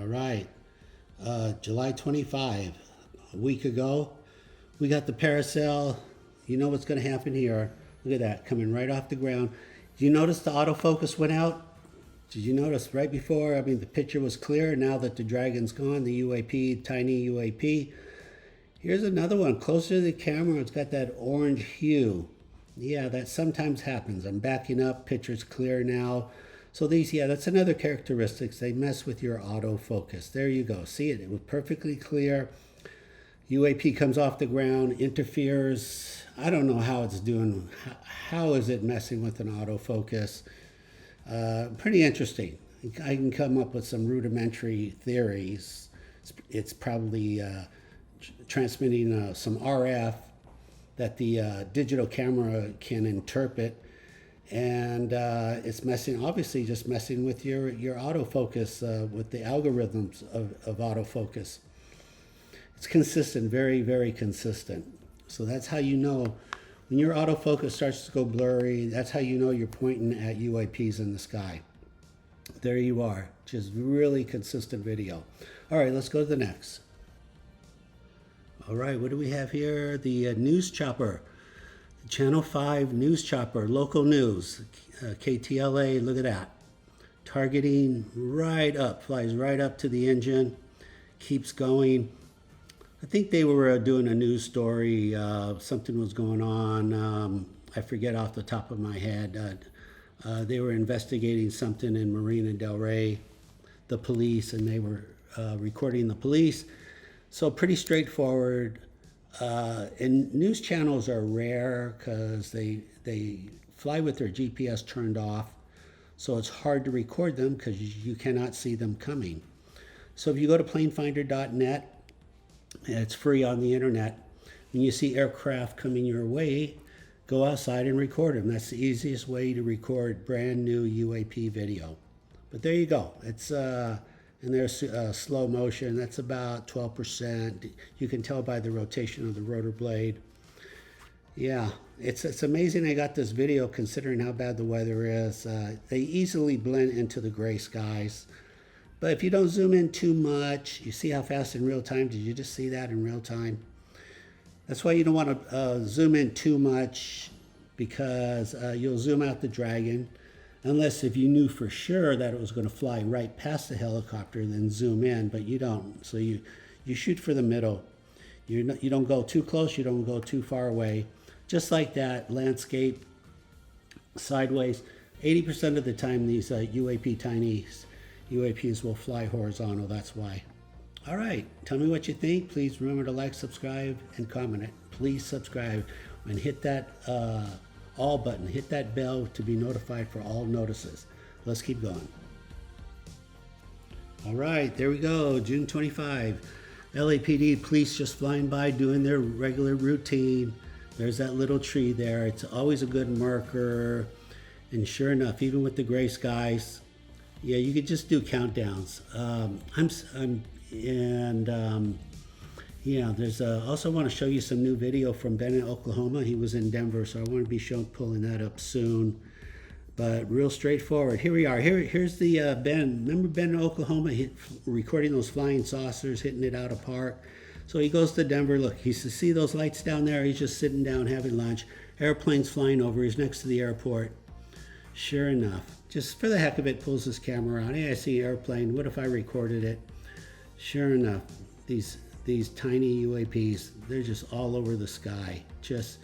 All right. July 25, a week ago, we got the parasail. You know what's going to happen here. Look at that, coming right off the ground. Do you notice the autofocus went out? Did you notice right before, the picture was clear. Now that the dragon's gone, the UAP, tiny UAP. Here's another one, closer to the camera. It's got that orange hue. Yeah, that sometimes happens. I'm backing up, picture's clear now. So that's another characteristic. They mess with your autofocus. There you go. See it? It was perfectly clear. UAP comes off the ground, interferes. I don't know how it's doing. How is it messing with an autofocus? Pretty interesting. I can come up with some rudimentary theories. It's probably transmitting some RF that the digital camera can interpret. And it's obviously just messing with your autofocus, with the algorithms of autofocus. It's consistent, very, very consistent. So that's how you know when your autofocus starts to go blurry. That's how you know you're pointing at UAPs in the sky. There you are, just really consistent video. All right, let's go to the next. All right, what do we have here? The news chopper. Channel 5 news chopper, local news, KTLA, look at that. Targeting right up, flies right up to the engine, keeps going. I think they were doing a news story, something was going on, I forget off the top of my head. They were investigating something in Marina Del Rey, the police, and they were recording the police. So pretty straightforward. And news channels are rare because they fly with their GPS turned off, so it's hard to record them because you cannot see them coming. So if you go to planefinder.net, it's free on the internet. When you see aircraft coming your way, go outside and record them. That's the easiest way to record brand new UAP video. But there you go. It's and there's slow motion. That's about 12%. You can tell by the rotation of the rotor blade. Yeah, it's amazing I got this video considering how bad the weather is. They easily blend into the gray skies. But if you don't zoom in too much, you see how fast in real time? Did you just see that in real time? That's why you don't want to zoom in too much, because you'll zoom out the dragon. Unless if you knew for sure that it was going to fly right past the helicopter, then zoom in, but you don't. So you shoot for the middle. You don't go too close, you don't go too far away. Just like that, landscape, sideways. 80% of the time these tiny UAPs will fly horizontal, that's why. All right, tell me what you think. Please remember to like, subscribe, and comment it. Please subscribe and hit that all button. Hit that bell to be notified for all notices. Let's keep going. All right, there we go. June 25. LAPD police just flying by doing their regular routine. There's that little tree there. It's always a good marker. And sure enough, even with the gray skies, yeah, you could just do countdowns. Yeah, there's also want to show you some new video from Ben in Oklahoma. He was in Denver, so I want to be pulling that up soon. But real straightforward. Here we are. Here's the Ben. Remember Ben in Oklahoma recording those flying saucers, hitting it out of park? So he goes to Denver. Look, he's to see those lights down there. He's just sitting down having lunch. Airplane's flying over. He's next to the airport. Sure enough, just for the heck of it, pulls his camera out. Hey, I see an airplane. What if I recorded it? Sure enough, these tiny UAPs, they're just all over the sky. Just,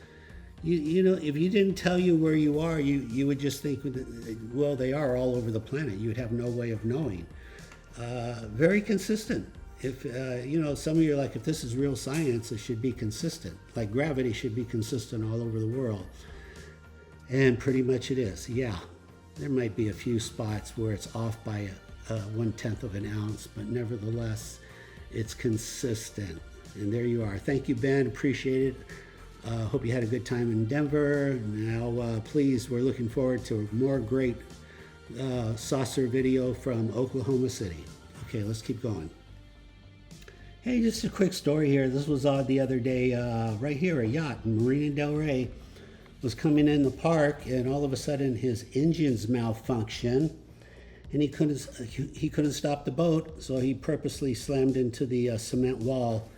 you know, if you didn't tell you where you are, you would just think, well, they are all over the planet. You would have no way of knowing. Very consistent. If, some of you are like, if this is real science, it should be consistent. Like gravity should be consistent all over the world. And pretty much it is, yeah. There might be a few spots where it's off by 1/10 of an ounce, but nevertheless, it's consistent. And there you are. Thank you, Ben. Appreciate it. Hope you had a good time in Denver. Now, please, we're looking forward to more great saucer video from Oklahoma City. Okay, let's keep going. Hey, just a quick story here. This was odd the other day. Right here, a yacht in Marina Del Rey was coming in the park, and all of a sudden his engines malfunction. and he couldn't stop the boat, so he purposely slammed into the cement wall.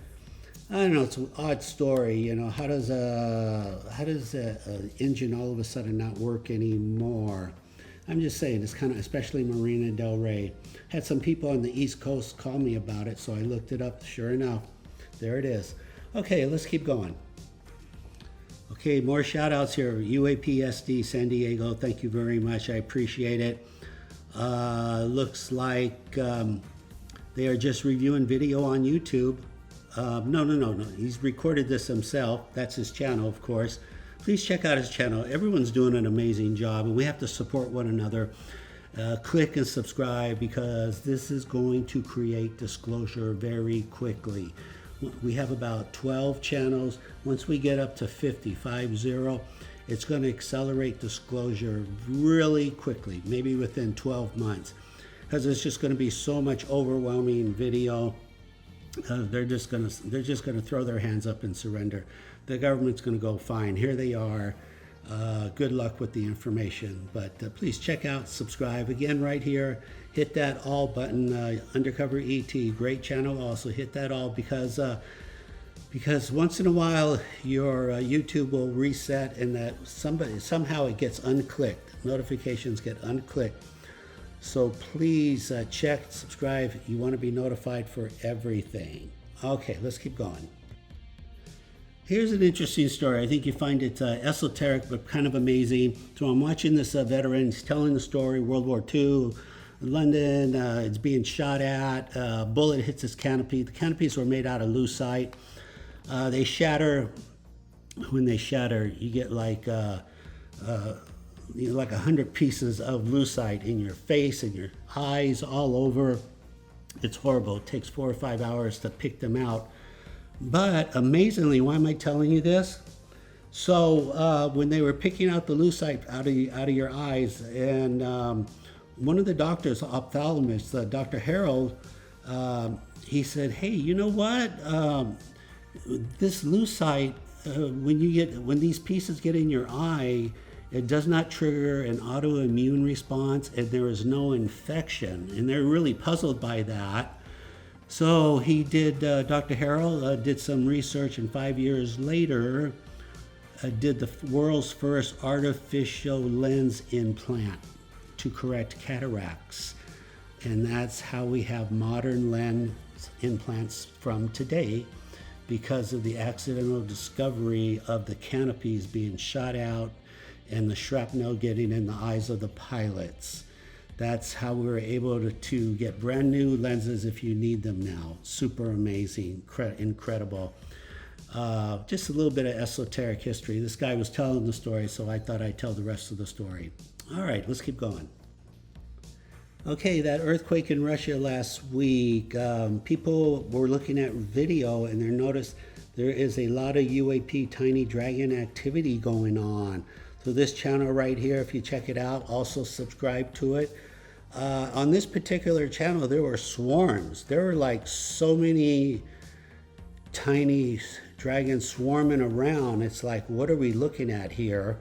I don't know, it's an odd story, you know. How does a engine all of a sudden not work anymore? I'm just saying, it's kind of, especially Marina Del Rey. Had some people on the East Coast call me about it, so I looked it up. Sure enough, there it is. Okay, let's keep going. Okay, more shout outs here. UAPSD San Diego, thank you very much. I appreciate it. Looks like they are just reviewing video on YouTube. No. He's recorded this himself. That's his channel, of course. Please check out his channel. Everyone's doing an amazing job, and we have to support one another. Click and subscribe, because this is going to create disclosure very quickly. We have about 12 channels. Once we get up to 50, it's going to accelerate disclosure really quickly, maybe within 12 months, because it's just going to be so much overwhelming video. They're just going to throw their hands up and surrender. The government's going to go, fine, here they are. Good luck with the information. But please check out, subscribe again right here. Hit that all button. Undercover ET, great channel. Also hit that all, because once in a while your YouTube will reset, and that somehow it gets unclicked. Notifications get unclicked. So please check, subscribe. You want to be notified for everything. Okay, let's keep going. Here's an interesting story. I think you find it esoteric, but kind of amazing. So I'm watching this veteran. He's telling the story, World War II, London. It's being shot at. A bullet hits his canopy. The canopies were made out of lucite. They shatter. When they shatter, you get like 100 pieces of lucite in your face and your eyes, all over. It's horrible. It takes 4 or 5 hours to pick them out. But amazingly, why am I telling you this? So when they were picking out the lucite out of your eyes, and one of the doctors, ophthalmologist, Dr. Harold, he said, "Hey, you know what? This lucite, when these pieces get in your eye, it does not trigger an autoimmune response, and there is no infection." And they're really puzzled by that. So he did, Dr. Harrell did some research, and 5 years later did the world's first artificial lens implant to correct cataracts. And that's how we have modern lens implants from today, because of the accidental discovery of the canopies being shot out and the shrapnel getting in the eyes of the pilots. That's how we were able to get brand new lenses if you need them now. Super amazing, incredible. Just a little bit of esoteric history. This guy was telling the story, so I thought I'd tell the rest of the story. All right, let's keep going. Okay, that earthquake in Russia last week, people were looking at video, and they noticed there is a lot of UAP tiny dragon activity going on. So this channel right here, if you check it out, also subscribe to it. On this particular channel, there were swarms. There were like so many tiny dragons swarming around. It's like, what are we looking at here?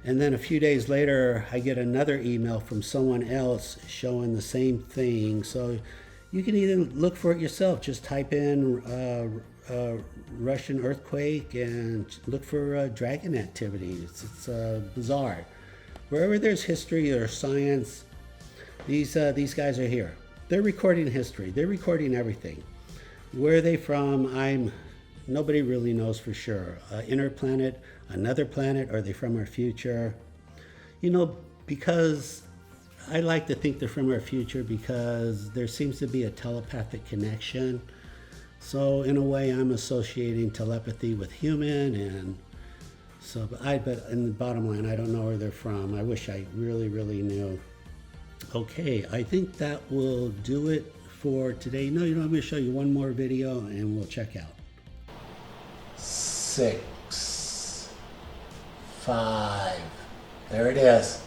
And then a few days later, I get another email from someone else showing the same thing. So you can even look for it yourself. Just type in Russian earthquake and look for dragon activity. It's bizarre. Wherever there's history or science, these guys are here. They're recording history. They're recording everything. Where are they from? Nobody really knows for sure. Inner planet, another planet, are they from our future? You know, because I like to think they're from our future, because there seems to be a telepathic connection. So in a way, I'm associating telepathy with human, and so, but in the bottom line, I don't know where they're from. I wish I really, really knew. Okay, I think that will do it for today. No, I'm going to show you one more video, and we'll check out. 6, 5, there it is.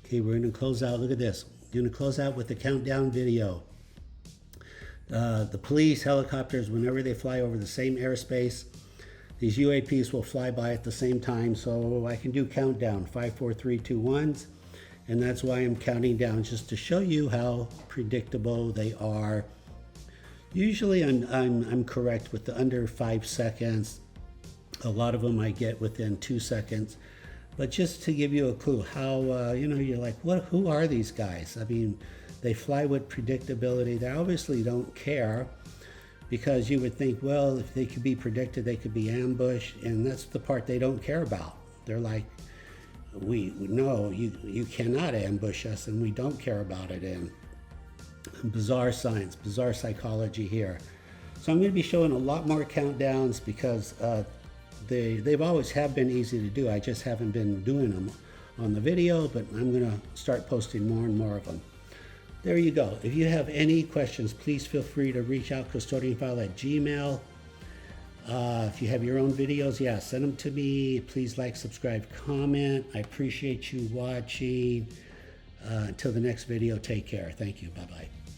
Okay, we're going to close out. Look at this. We're going to close out with the countdown video. The police, helicopters, whenever they fly over the same airspace, these UAPs will fly by at the same time. So I can do countdown, 5, 4, 3, 2, 1. And that's why I'm counting down, just to show you how predictable they are. Usually I'm correct with the under 5 seconds. A lot of them I get within 2 seconds. But just to give you a clue how, you're like, who are these guys? I mean, they fly with predictability. They obviously don't care, because you would think, well, if they could be predicted, they could be ambushed. And that's the part they don't care about. They're like, no, you cannot ambush us, and we don't care about it. And bizarre science, bizarre psychology here. So I'm going to be showing a lot more countdowns, because they've always have been easy to do. I just haven't been doing them on the video, but I'm going to start posting more and more of them. There you go. If you have any questions, please feel free to reach out, custodianfile@gmail.com. If you have your own videos, send them to me. Please like, subscribe, comment. I appreciate you watching. Until the next video, take care. Thank you. Bye-bye.